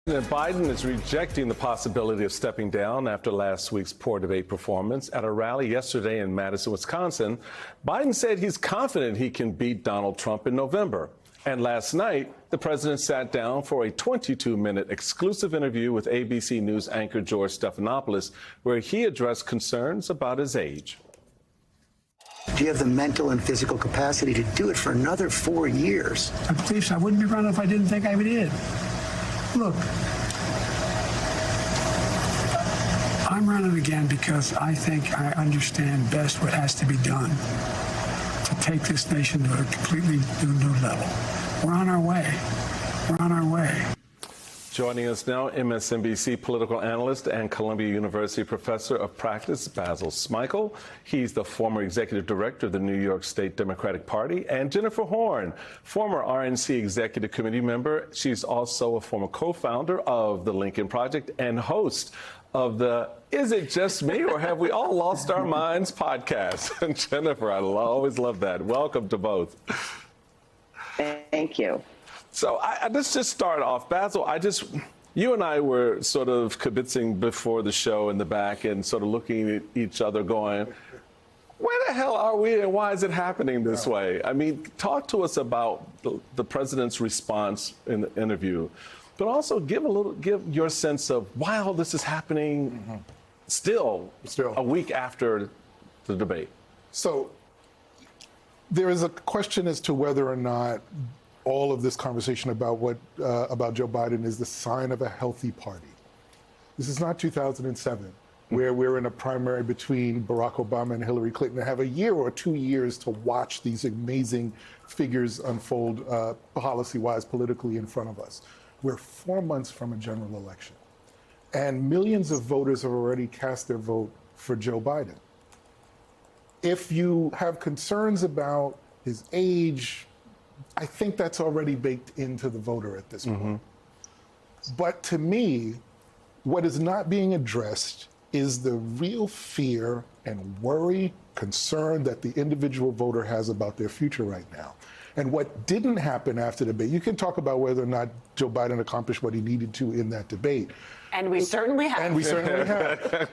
President Biden is rejecting the possibility of stepping down after last week's poor debate performance. At a rally yesterday in Madison, Wisconsin, Biden said he's confident he can beat Donald Trump in November. And last night, the president sat down for a 22-minute exclusive interview with ABC News anchor George Stephanopoulos, where he addressed concerns about his age. Do you have the mental and physical capacity to do it for another 4 years? Please, I wouldn't be running if I didn't think I did. Look, I'm running again because I think I understand best what has to be done to take this nation to a completely new level. We're on our way. We're on our way. Joining us now, MSNBC political analyst and Columbia University professor of practice, Basil Smikle. He's the former executive director of the New York State Democratic Party. And Jennifer Horn, former RNC executive committee member. She's also a former co-founder of the Lincoln Project and host of the Is It Just Me or Have We All Lost Our Minds podcast. And Jennifer, I always love that. Welcome to both. Thank you. So let's just start off. Basil, you and I were sort of kibitzing before the show in the back and sort of looking at each other going, where the hell are we and why is it happening this way? I mean, talk to us about the president's response in the interview, but also give your sense of why all this is happening still a week after the debate. So there is a question as to whether or not all of this conversation about about Joe Biden is the sign of a healthy party. This is not 2007, where we're in a primary between Barack Obama and Hillary Clinton and have a year or 2 years to watch these amazing figures unfold policy-wise, politically in front of us. We're 4 months from a general election, and millions of voters have already cast their vote for Joe Biden. If you have concerns about his age, I think that's already baked into the voter at this point. But to me, what is not being addressed is the real fear and worry, concern that the individual voter has about their future right now. And what didn't happen after the debate, you can talk about whether or not Joe Biden accomplished what he needed to in that debate. And we certainly have. And we certainly have.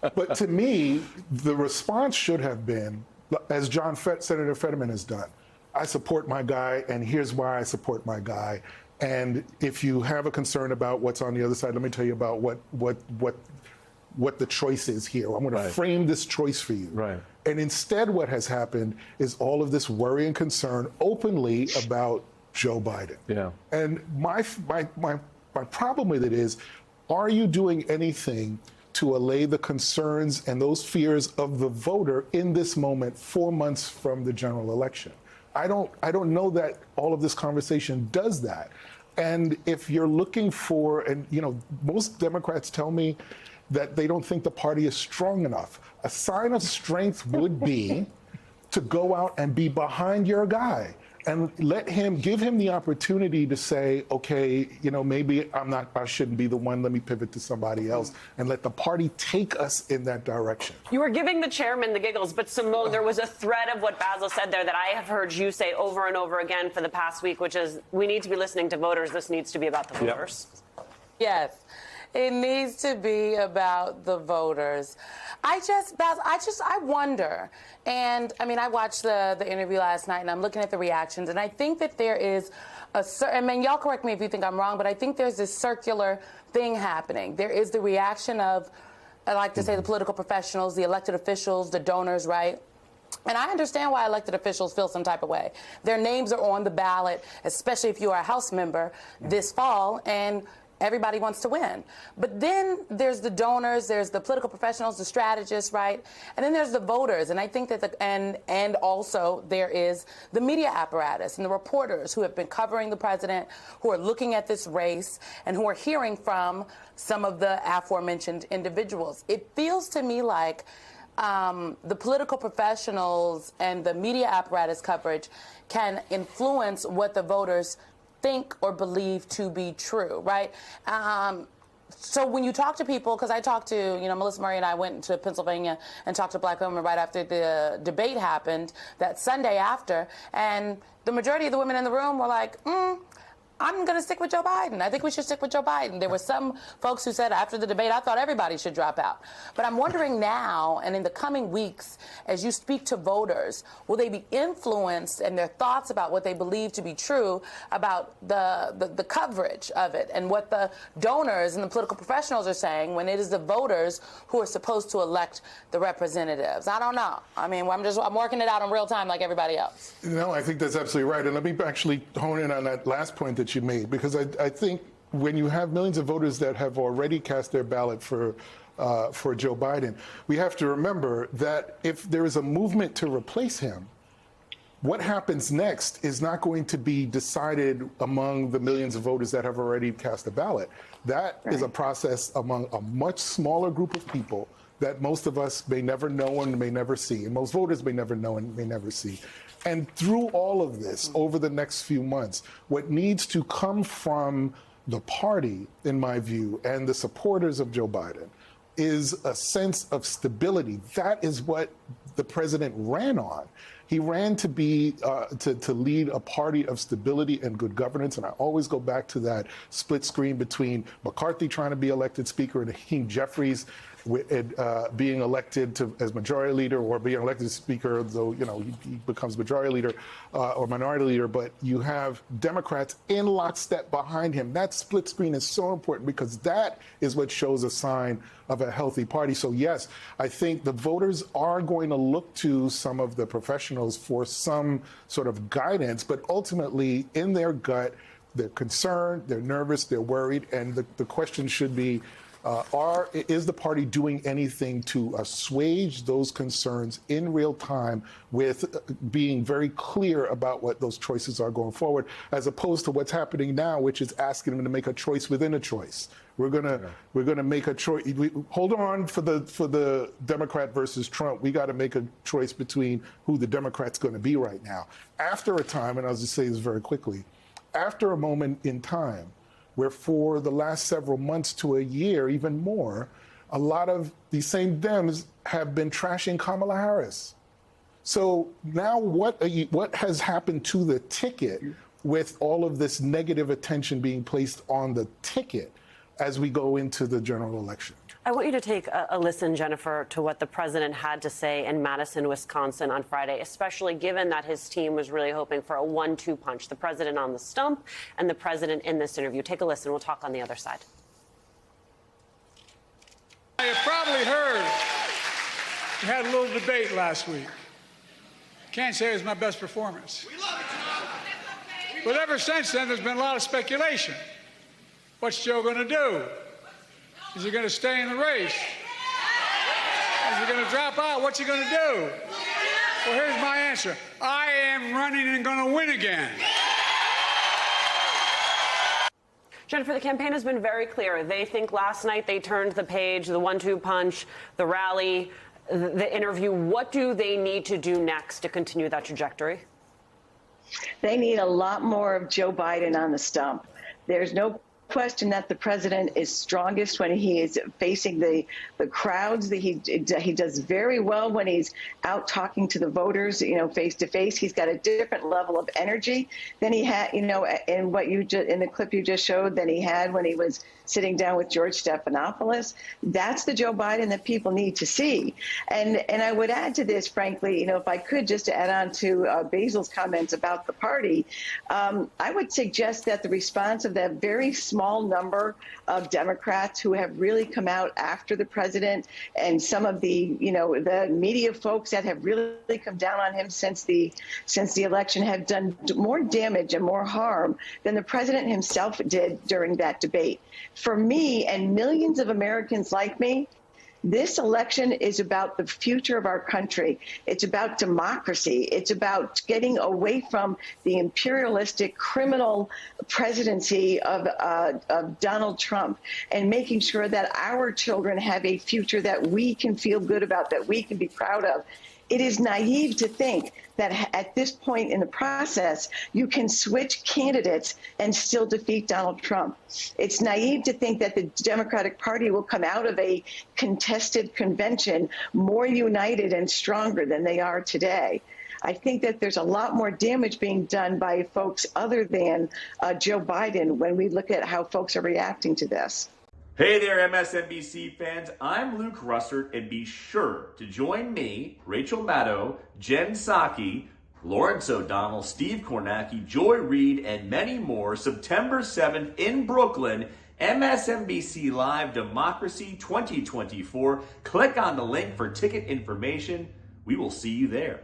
But to me, the response should have been, as Senator Fetterman has done, I support my guy, and here's why I support my guy. And if you have a concern about what's on the other side, let me tell you about what the choice is here. I'm going to frame this choice for you. Right. And instead, what has happened is all of this worry and concern openly about Joe Biden. Yeah. And my problem with it is, are you doing anything to allay the concerns and those fears of the voter in this moment, 4 months from the general election? I don't know that all of this conversation does that. And if you're looking for, and most Democrats tell me that they don't think the party is strong enough. A sign of strength would be to go out and be behind your guy and give him the opportunity to say, okay, maybe I shouldn't be the one, let me pivot to somebody else, and let the party take us in that direction. You were giving the chairman the giggles, but Simone, there was a thread of what Basil said there that I have heard you say over and over again for the past week, which is we need to be listening to voters. This needs to be about the voters. Yes. It needs to be about the voters. I wonder. And I mean, I watched the interview last night and I'm looking at the reactions and I think that there is y'all correct me if you think I'm wrong, but I think there's this circular thing happening. There is the reaction of, I like to say, the political professionals, the elected officials, the donors, right? And I understand why elected officials feel some type of way. Their names are on the ballot, especially if you are a House member this fall, and everybody wants to win. But then there's the donors, there's the political professionals, the strategists, right? And then there's the voters. And I think that and also there is the media apparatus and the reporters who have been covering the president, who are looking at this race and who are hearing from some of the aforementioned individuals. It feels to me like the political professionals and the media apparatus coverage can influence what the voters think or believe to be true, right? So when you talk to people, because I talked to, Melissa Murray and I went to Pennsylvania and talked to Black women right after the debate happened, that Sunday after, and the majority of the women in the room were like, I'm going to stick with Joe Biden. I think we should stick with Joe Biden. There were some folks who said after the debate, I thought everybody should drop out. But I'm wondering now, and in the coming weeks, as you speak to voters, will they be influenced in their thoughts about what they believe to be true about the coverage of it and what the donors and the political professionals are saying when it is the voters who are supposed to elect the representatives? I don't know. I mean, I'm working it out in real time like everybody else. No, I think that's absolutely right. And let me actually hone in on that last point that you made, because I think when you have millions of voters that have already cast their ballot for Joe Biden, we have to remember that if there is a movement to replace him, what happens next is not going to be decided among the millions of voters that have already cast a ballot. That is a process among a much smaller group of people that most of us may never know and may never see, and most voters may never know and may never see. And through all of this, over the next few months, what needs to come from the party, in my view, and the supporters of Joe Biden is a sense of stability. That is what the president ran on. He ran to be to lead a party of stability and good governance, and I always go back to that split screen between McCarthy trying to be elected speaker and Hakeem Jeffries being elected as majority leader, or being elected speaker, though he becomes majority leader or minority leader. But you have Democrats in lockstep behind him. That split screen is so important because that is what shows a sign of a healthy party. So yes, I think the voters are going to look to some of the professionals for some sort of guidance, but ultimately in their gut, they're concerned, they're nervous, they're worried, and the question should be, is the party doing anything to assuage those concerns in real time with being very clear about what those choices are going forward, as opposed to what's happening now, which is asking them to make a choice within a choice. We're gonna make a choice. Hold on for the Democrat versus Trump. We got to make a choice between who the Democrat's going to be right now. After a time, and I'll just say this very quickly, after a moment in time, where for the last several months to a year, even more, a lot of these same Dems have been trashing Kamala Harris. So now what has happened to the ticket with all of this negative attention being placed on the ticket as we go into the general election? I want you to take a listen, Jennifer, to what the president had to say in Madison, Wisconsin on Friday, especially given that his team was really hoping for a 1-2 punch, the president on the stump and the president in this interview. Take a listen. We'll talk on the other side. You probably heard we had a little debate last week. Can't say it was my best performance. But ever since then, there's been a lot of speculation. What's Joe going to do? Is he going to stay in the race? Is he going to drop out? What's he going to do? Well, here's my answer. I am running and going to win again. Jennifer, the campaign has been very clear. They think last night they turned the page, the 1-2 punch, the rally, the interview. What do they need to do next to continue that trajectory? They need a lot more of Joe Biden on the stump. There's no question that the president is strongest when he is facing the crowds. He does very well when he's out talking to the voters, face to face. He's got a different level of energy than he had, in what you just in the clip you just showed, than he had when he was sitting down with George Stephanopoulos. That's the Joe Biden that people need to see. And I would add to this, frankly, if I could, just to add on to Basil's comments about the party, I would suggest that the response of that very small number of Democrats who have really come out after the president, and some of the, the media folks that have really come down on him since the election, have done more damage and more harm than the president himself did during that debate. For me and millions of Americans like me, this election is about the future of our country. It's about democracy. It's about getting away from the imperialistic criminal presidency of Donald Trump, and making sure that our children have a future that we can feel good about, that we can be proud of. It is naive to think that at this point in the process, you can switch candidates and still defeat Donald Trump. It's naive to think that the Democratic Party will come out of a contested convention more united and stronger than they are today. I think that there's a lot more damage being done by folks other than Joe Biden when we look at how folks are reacting to this. Hey there, MSNBC fans. I'm Luke Russert, and be sure to join me, Rachel Maddow, Jen Psaki, Lawrence O'Donnell, Steve Kornacki, Joy Reid, and many more September 7th in Brooklyn, MSNBC Live Democracy 2024. Click on the link for ticket information. We will see you there.